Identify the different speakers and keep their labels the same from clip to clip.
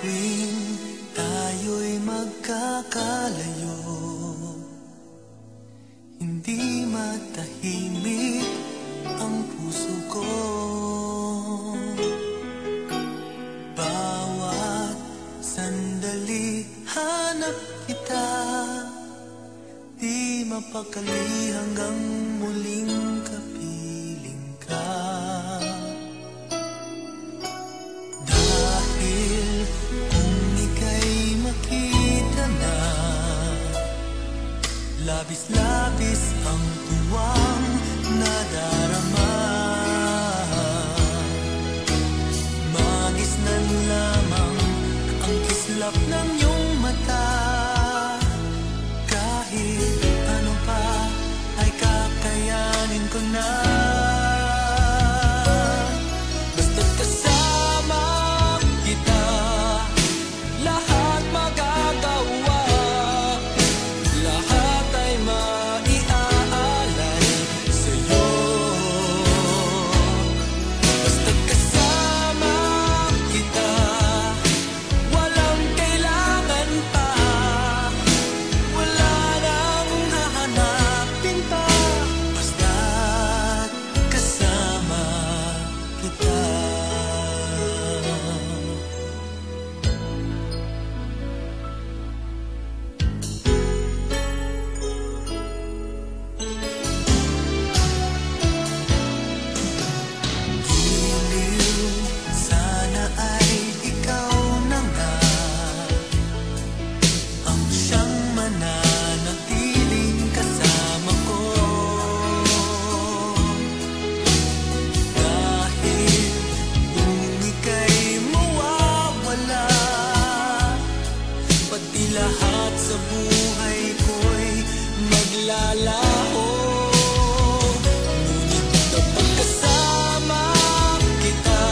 Speaker 1: tuwing tayo'y magkakalayo, hindi matahimik ang puso ko. Bawat sandali hanap kita, di mapakali hanggang muling kapiling ka. Dahil kung ika'y makita na, labis-labis ang tuwang nadarama. Magisnan lamang ang kislap ng iyong mata. Kahit ano pa ay kakayanin ko na. Basta't kasama kita, lahat magagawa. Lahat ay maiaalay sa'yo. Basta't kasama kita, walang kailangan pa. Wala nang hahanapin pa. Basta't kasama kita. Giliw, sana ay ikaw na nga ang siyang mananatiling kasama ko. Dahil kung ika'y mawawala, pati lahat sa buhay ko'y maglalaho. Ngunit kapag kasama kita,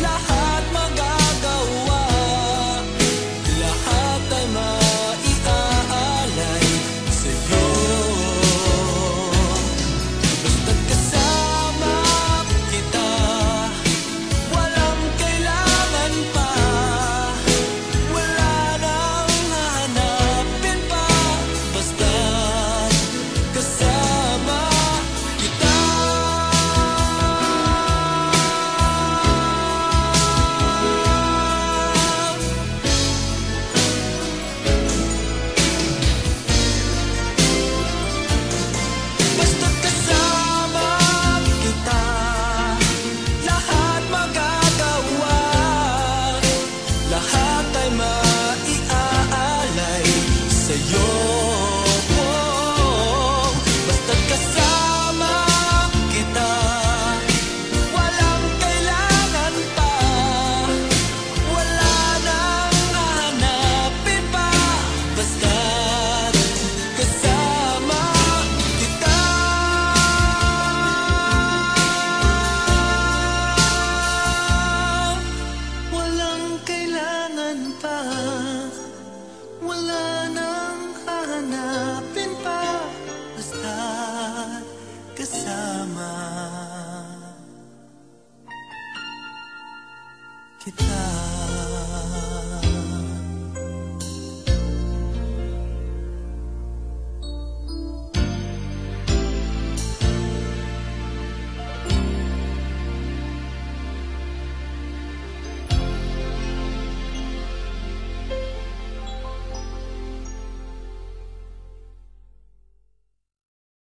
Speaker 1: lahat magagawa. Lahat ay maiaalay sa'yo. Basta't kasama kita, walang kailangan pa. Wala nang hahanapin pa. Basta't kasama kita. Basta't kasama kita, lahat magagawa. Lahat ay maiaalay sa'yo. Basta't kasama kita, walang kailangan pa. Wala nang hahanapin pa. Basta't kasama kita. Walang kailangan pa. Wala nang hahanapin pa. Basta't kasama kita.